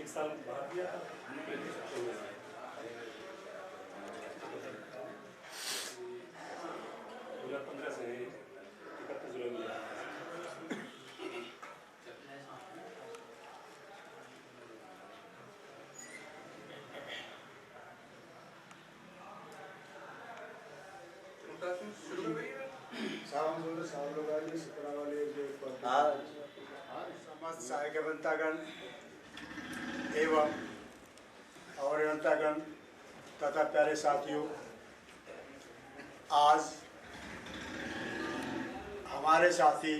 एक साल बाद दिया था 2015 से 31 जुलाई में दिया। समस्त सहायक अभियंतागण एवं अभियंतागण तथा प्यारे साथियों, आज हमारे साथी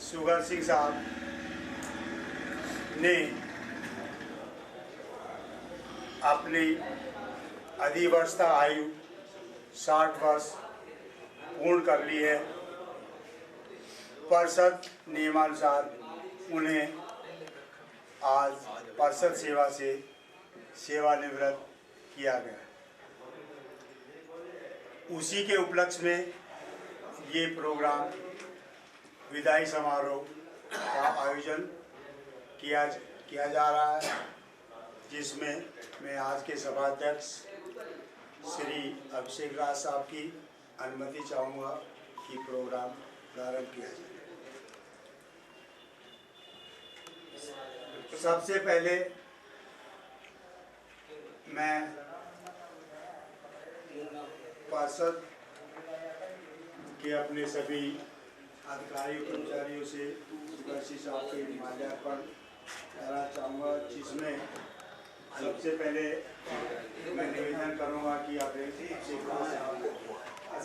सुगर सिंह साहब ने अपनी अधिवर्षता आयु 60 वर्ष पूर्ण कर ली है। पार्षद नियमानुसार उन्हें आज पार्षद सेवा से सेवानिवृत्त किया गया। उसी के उपलक्ष्य में ये प्रोग्राम विदाई समारोह का आयोजन किया जा रहा है, जिसमें मैं आज के सभाध्यक्ष श्री अभिषेक राज साहब की अनुमति चाहूँगा कि प्रोग्राम प्रारंभ किया जाए। सबसे पहले मैं पार्षद के अपने सभी अधिकारियों कर्मचारियों से सुगर्सी साहब के माल्यार्पण करना चाहूँगा, जिसमें सबसे पहले मैं निवेदन करूँगा कि आप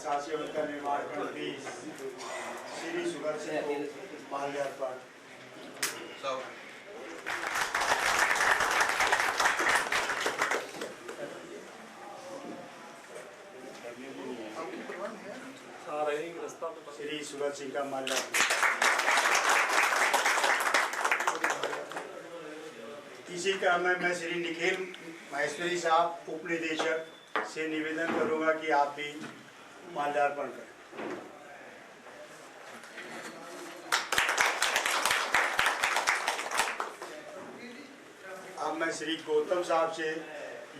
शासी अवस्था निर्माण मंत्री श्री सुगर्सी को माल्यार्पण। श्री सुगर सिंह का माल्यार्पण। इसी क्रम में मैं श्री निखिल महेश्वरी साहब उप निदेशक से निवेदन करूंगा कि आप भी माल्यार्पण करें। अब मैं श्री गौतम साहब से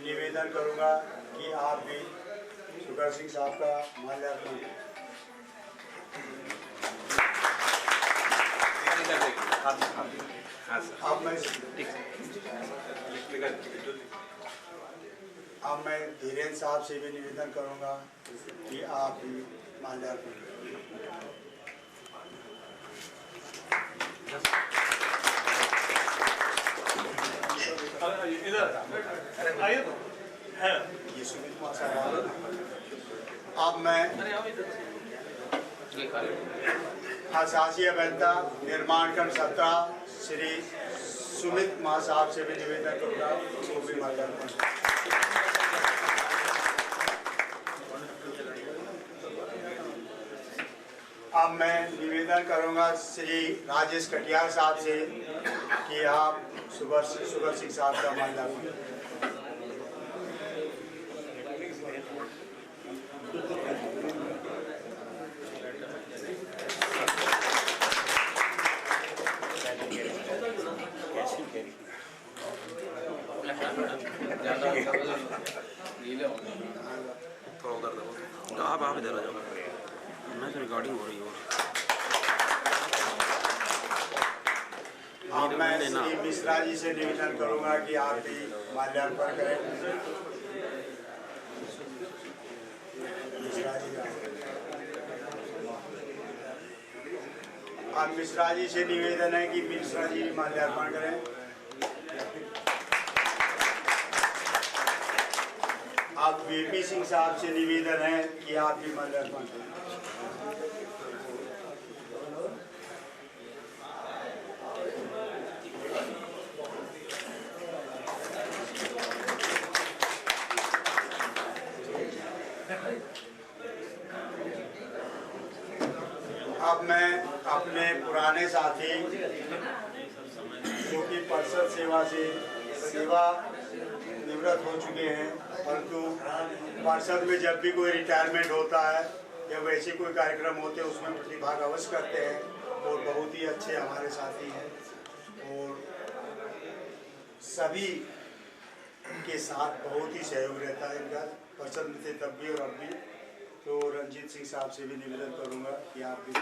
निवेदन करूंगा कि आप भी सुगर सिंह साहब का माल्यार्पण करें। अब मैं धीरेन्द्र साहब से भी निवेदन करूंगा कि आप भी माल्यार्पण करें। ये सुमित महासागर। अब मैं शासी अभियंता निर्माण खंड 17 श्री सुमित महासाहब से भी निवेदन करूँगा वो भी माल्यार्पण। अब मैं निवेदन करूँगा श्री राजेश कटियार साहब से कि आप सुगर सिंह साहब का माल्यार्पण। आप इधर आ जाओ, मैं तो रिकॉर्डिंग हो रही हो। अब मैं श्री मिश्रा जी से निवेदन करूंगा कि आप भी माल्यार्पण करें। अब मिश्रा जी से निवेदन है कि मिश्रा जी माल्यार्पण करें। अब वीपी सिंह साहब से निवेदन है कि आप भी माल्यार्पण करें। अब मैं अपने पुराने साथी जो कि पार्षद सेवा से सेवा निवृत्त हो चुके हैं, परंतु पार्षद में जब भी कोई रिटायरमेंट होता है या वैसे कोई कार्यक्रम होते हैं उसमें प्रतिभाग अवश्य करते हैं और बहुत ही अच्छे हमारे साथी हैं। और सभी के साथ बहुत ही सहयोग रहता है इनका, पसंद थे तब भी और अब भी। तो रंजीत सिंह साहब से भी निवेदन करूंगा कि आप भी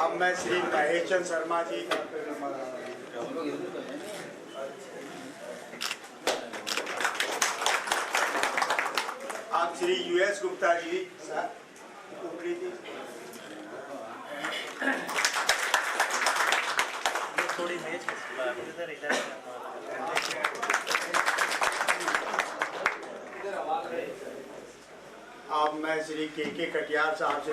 अब मैं श्री महेश चंद शर्मा जी का आप श्री यूएस गुप्ता जी थोड़ी मेज इधर इधर अब मैं श्री के कटियार साहब से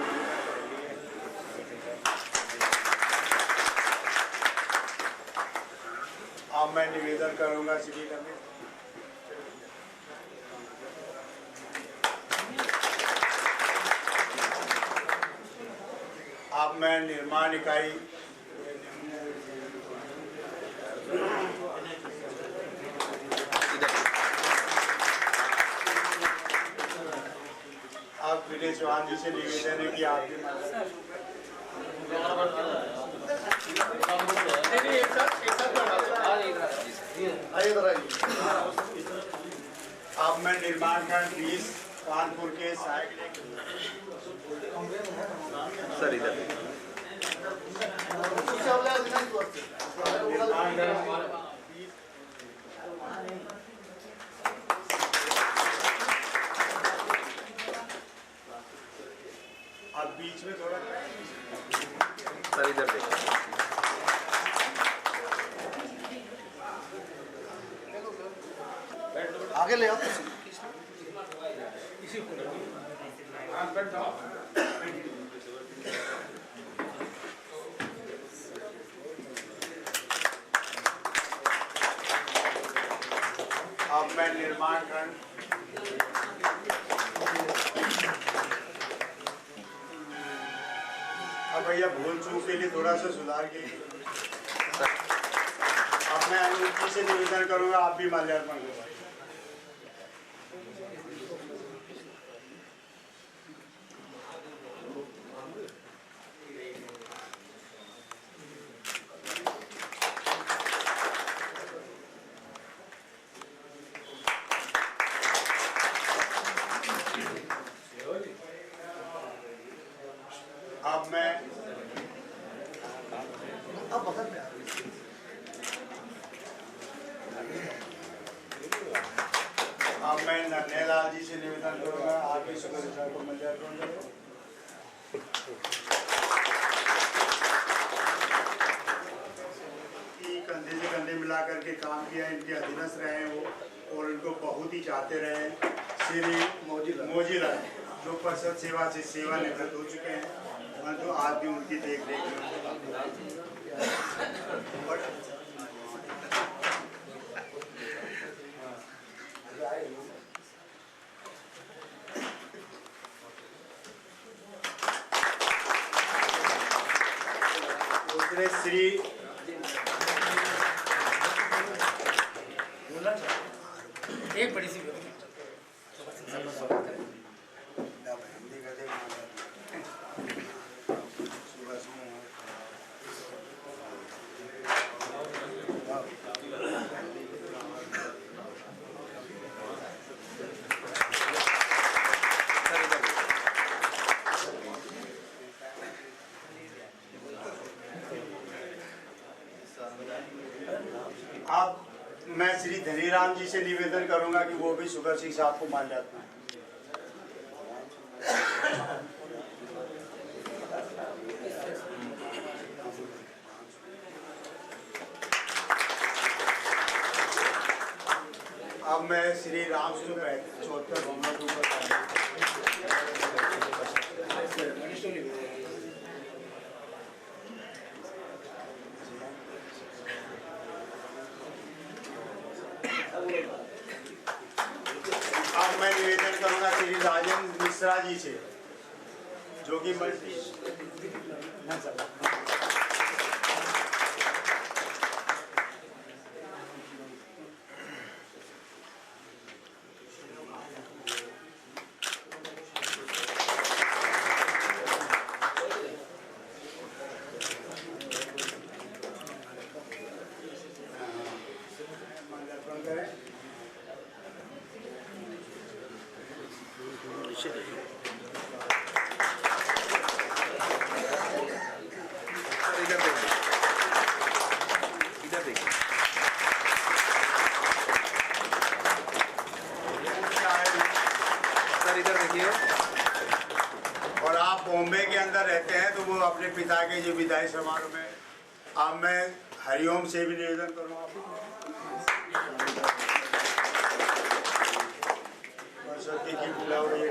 अब मैं निवेदन करूंगा श्री रमेश। अब मैं निर्माण इकाई अब विनय चौहान जी से निवेदन है कि आपके अब मैं निर्माण खंड 20 कानपुर के साइड सर इधर अब बीच में थोड़ा सर इधर देखिए आगे ले आओ अब मैं निर्माण खंड अब भैया भूल चूक के लिए थोड़ा सा सुधार के लिए अब मैं अनुमति से निवेदन करूंगा आप भी माल्यार्पण करें। अब मैं नन्हेलाल जी से निवेदन करूंगा आप भी सुबह को माल्यार्पण करें। कंधे से कंधे मिला करके काम किया, इनके अधीनस्थ रहे हैं वो और इनको बहुत ही चाहते रहे। श्री मोजीला जो परिषद सेवा से सेवानिवृत्त हो चुके हैं, परंतु आज भी उनकी देख रेख दूसरे श्री एक बड़ी सी अब मैं श्री धनीराम जी से निवेदन करूंगा कि वो भी सुगर सिंह साहब को माल्यार्पण। अब मैं श्री राम स्वरूप 74 मोहम्मद ऊपर अब मैं निवेदन करूंगा श्री राजेंद्र मिश्रा जी से जो कि मल्टी अपने पिता के जो विदाई समारोह में अब मैं हरिओम से भी निवेदन करूँगा। सरस्वती की पूजा हो रही है,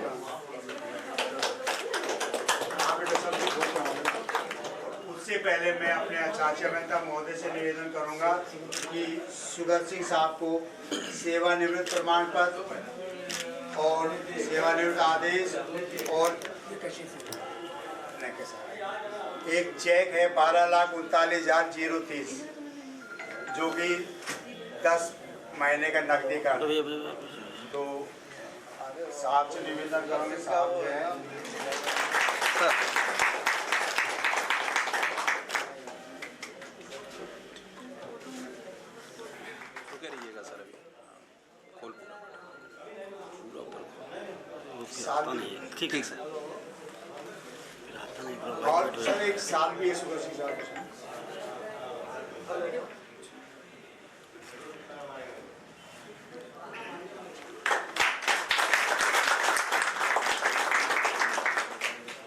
उससे पहले मैं अपने आचार्य मेहता महोदय से निवेदन करूंगा कि सुदर्शन सिंह साहब को सेवानिवृत्त प्रमाण पत्र और सेवानिवृत्त आदेश और एक चेक है 12,39,030 जो कि 10 महीने का नकदी का। तो साहब से निवेदन करेंगे, साहब जो है रहिएगा सर, अभी खोल साल ठीक ठीक सर। और सर एक साल भी है सुदर्शन साहब।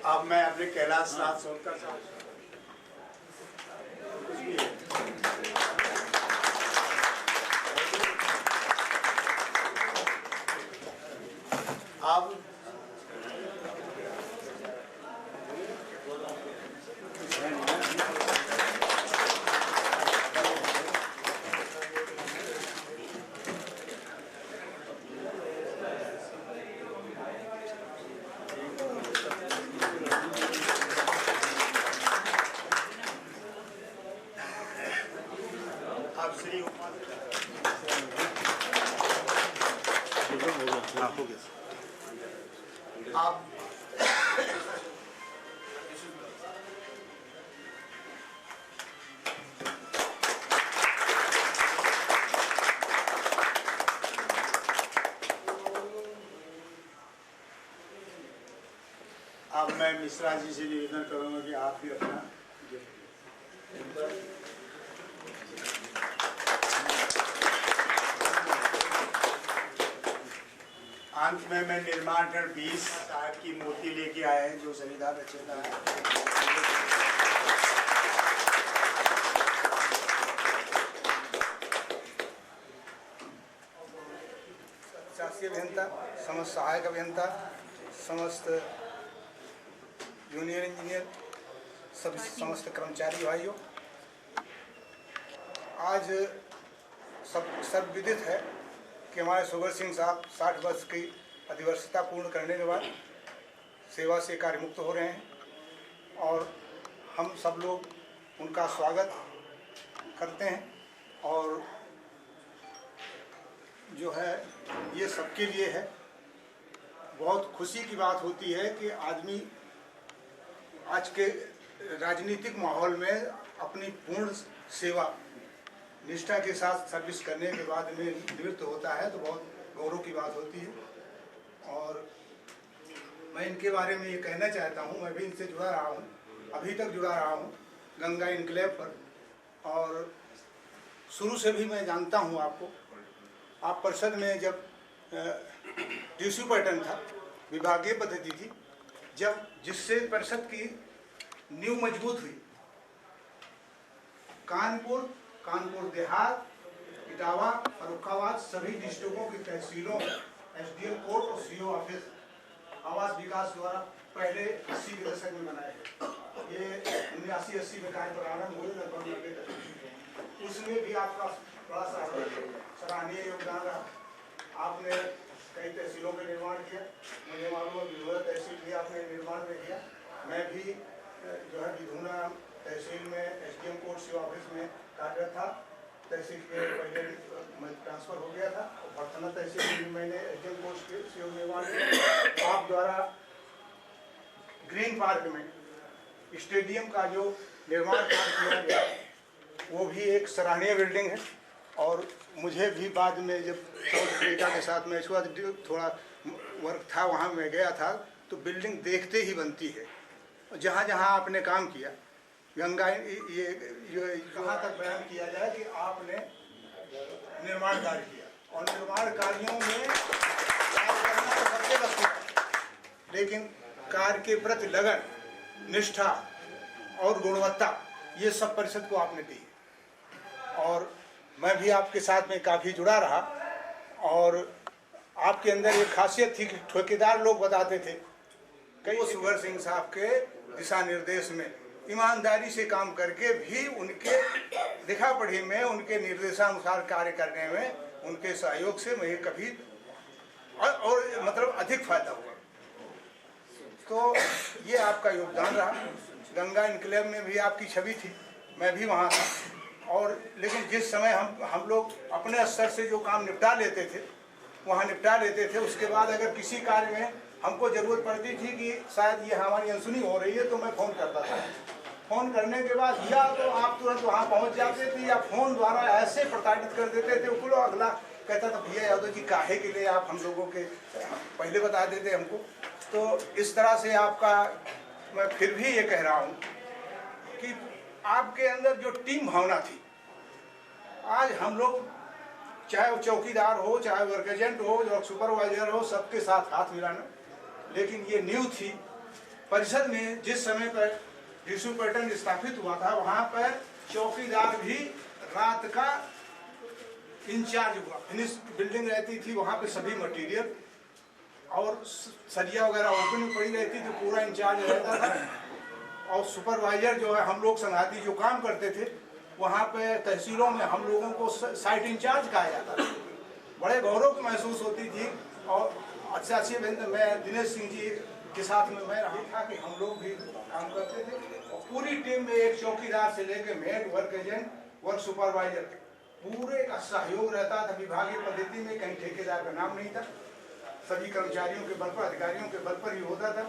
अब मैं अपने कैलाश नाथ सोनकर साहब अब श्री आप अब मैं मिश्रा जी से निवेदन करूंगा कि आप भी अपना अंत में मैं निर्माण खंड 20 साहब की मूर्ति लेके आए हैं जो शनिदार रचयिता है। शासकीय अभियंता, समस्त सहायक अभियंता, समस्त जूनियर इंजीनियर, समस्त कर्मचारी भाइयों, आज सब विदित है कि हमारे सुदर्शन सिंह साहब 60 वर्ष की अधिवर्षता पूर्ण करने के बाद सेवा से कार्यमुक्त हो रहे हैं और हम सब लोग उनका स्वागत करते हैं। और जो है ये सबके लिए है, बहुत खुशी की बात होती है कि आदमी आज के राजनीतिक माहौल में अपनी पूर्ण सेवा निष्ठा के साथ सर्विस करने के बाद में निवृत्त होता है तो बहुत गौरव की बात होती है। और मैं इनके बारे में ये कहना चाहता हूँ, मैं भी इनसे जुड़ा रहा हूँ, अभी तक जुड़ा रहा हूँ गंगा इनक्लेव पर, और शुरू से भी मैं जानता हूँ आपको। आप परिषद में जब टीसी पैटर्न था, विभागीय पद्धति थी, जब जिससे परिषद की नींव मजबूत हुई, कानपुर देहात, इटावा, फर्रुखाबाद सभी डिस्ट्रिक्टों की तहसीलों में एसडीएम कोर्ट और सीओ ऑफिस आवास विकास द्वारा पहले 80 के दशक में बनाए गए। ये 79-80 में कार्य प्रारंभ हुए, लगभग 90 तक। उसमें भी आपका बड़ा सराहनीय योगदान रहा। आपने कई तहसीलों का निर्माण किया, मुझे मालूम है विधुना तहसील भी आपने निर्माण में किया। मैं भी जो है विधुना तहसील में एसडीएम कोर्ट सीओ ऑफिस में कार्यरत था। तहसील के पहले मैं ट्रांसफ़र हो गया था और भरथना तहसील में मैंने एसडीएम कोर्ट के सीओ निर्माण किया। आप द्वारा ग्रीन पार्क में स्टेडियम का जो निर्माण कार्य किया गया वो भी एक सराहनीय बिल्डिंग है। और मुझे भी बाद में जब बेटा के साथ में इसके बाद थोड़ा वर्क था वहाँ मैं गया था तो बिल्डिंग देखते ही बनती है। जहाँ जहाँ आपने काम किया, गंगा ये कहाँ तक बयान किया जाए कि आपने निर्माण कार्य किया और निर्माण कार्यों में करना तो सबसे बस, लेकिन कार्य के प्रति लगन, निष्ठा और गुणवत्ता, ये सब परिषद को आपने दी। और मैं भी आपके साथ में काफ़ी जुड़ा रहा, और आपके अंदर एक खासियत थी कि ठेकेदार लोग बताते थे कई सुगर सिंह साहब के दिशा निर्देश में ईमानदारी से काम करके भी उनके लिखा पढ़ी में, उनके निर्देशानुसार कार्य करने में, उनके सहयोग से मैं कभी और मतलब अधिक फायदा हुआ। तो ये आपका योगदान रहा। गंगा इनक्लेव में भी आपकी छवि थी, मैं भी वहाँ था। और लेकिन जिस समय हम लोग अपने स्तर से जो काम निपटा लेते थे वहाँ निपटा लेते थे, उसके बाद अगर किसी कार्य में हमको ज़रूरत पड़ती थी कि शायद ये हमारी अनसुनी हो रही है, तो मैं फ़ोन करता था। फ़ोन करने के बाद या तो आप तुरंत वहाँ पहुँच जाते थे, या फ़ोन द्वारा ऐसे प्रताड़ित कर देते थे। वो अगला कहता था, भैया यादव जी काहे के लिए आप हम लोगों के पहले बता देते हमको। तो इस तरह से आपका, मैं फिर भी ये कह रहा हूँ कि आपके अंदर जो टीम भावना थी, आज हम लोग चाहे वो चौकीदार हो, चाहे वर्क एजेंट हो, या सुपरवाइजर हो, सबके साथ हाथ मिलाना। लेकिन ये न्यू थी परिषद में। जिस समय पर टिश्यू पैटर्न स्थापित हुआ था, वहाँ पर चौकीदार भी रात का इंचार्ज हुआ। फिनिश बिल्डिंग रहती थी, वहाँ पे सभी मटेरियल और सरिया वगैरह ओपन में पड़ी रहती थी, पूरा इंचार्ज रहता था। और सुपरवाइजर जो है, हम लोग संघाती जो काम करते थे, वहाँ पे तहसीलों में हम लोगों को साइट इंचार्ज कहा जाता था। बड़े गौरव महसूस होती थी। और अच्छा मैं दिनेश सिंह जी के साथ में मैं रहा था कि हम लोग भी काम करते थे। और पूरी टीम में एक चौकीदार से लेकर made, work agent, work supervisor, पूरे का सहयोग रहता था। विभागीय पद्धति में कहीं ठेकेदार का नाम नहीं था, सभी कर्मचारियों के बल पर, अधिकारियों के बल पर ही होता था।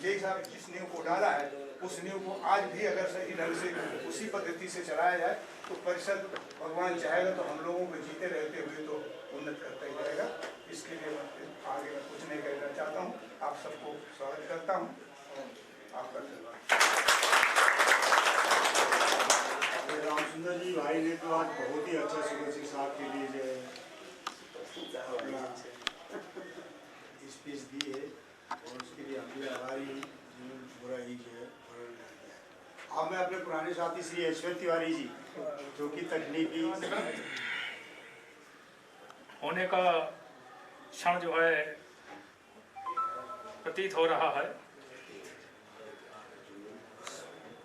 जय साहब जिस नींव को डाला है, उस नींव को आज भी अगर सही ढंग से उसी पद्धति से चलाया जाए तो परिषद, भगवान चाहेगा तो हम लोगों को जीते रहते हुए तो उन्नत करता ही जाएगा। इसके लिए आगे मैं कुछ नहीं कहना चाहता हूँ। आप सबको स्वागत करता हूँ। आपका धन्यवाद। रामचंद्र जी भाई ने तो आज बहुत ही अच्छा सुगर सिंह साहब के लिए जो है स्पीच दी है, और उसके लिए हम भी आभारी हैं जिन्होंने पूरा ही जो है वर्णन किया। अब मैं अपने पुराने साथी श्री ऐश्वर्य तिवारी जी, जो कि तकनीकी होने का क्षण जो है प्रतीत हो रहा है।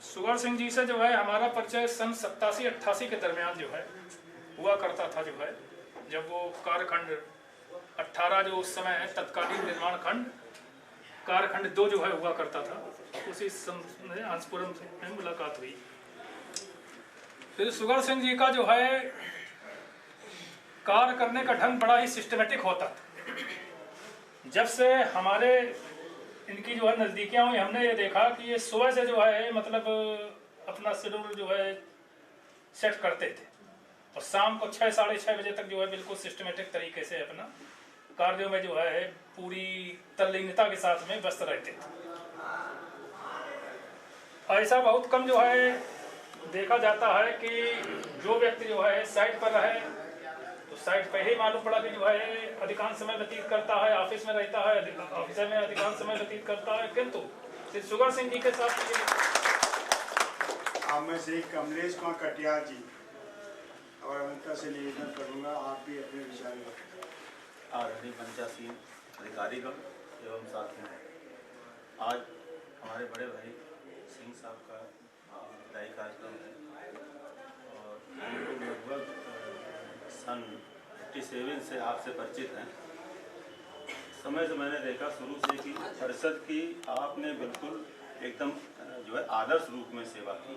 सुगर सिंह जी से जो है हमारा परिचय सन 87-88 के दरमियान जो है हुआ करता था। जो है जब वो कार्यखंड 18 जो उस समय है तत्कालीन निर्माण खंड, कार्यखंड 2 जो है हुआ करता था, उसी समय अंशपुरम में मुलाकात हुई। फिर सुगर सिंह जी का जो है कार्य करने का ढंग बड़ा ही सिस्टमेटिक होता था। जब से हमारे इनकी जो है नज़दीकियाँ हुई, हमने ये देखा कि ये सुबह से जो है मतलब अपना शेड्यूल जो है सेट करते थे, और शाम को 6 साढ़े 6 बजे तक जो है बिल्कुल सिस्टमेटिक तरीके से अपना कार्यों में जो है पूरी तल्लीनता के साथ में व्यस्त रहते थे। ऐसा बहुत कम जो है देखा जाता है कि जो व्यक्ति जो है साइट पर रहे तो साइट पे ही मालूम पड़ा कि जो है अधिकांश समय व्यतीत करता है, ऑफिस में रहता है, ऑफिस में अधिकांश समय व्यतीत करता है। किंतु श्री सुगर सिंह जी के साथ आप में से कमलेश कुमार कटियार जी और अमिता से निवेदन करूँगा, आप भी अपने विचार रखें। आदरणीय पंचायत अधिकारीगण एवं साथियों, आज हमारे बड़े भाई सिंह साहब का विदाई कार्यक्रम है और लगभग सन 87 से आपसे परिचित हैं। समय से मैंने देखा शुरू से कि परिषद की आपने बिल्कुल एकदम जो है आदर्श रूप में सेवा की।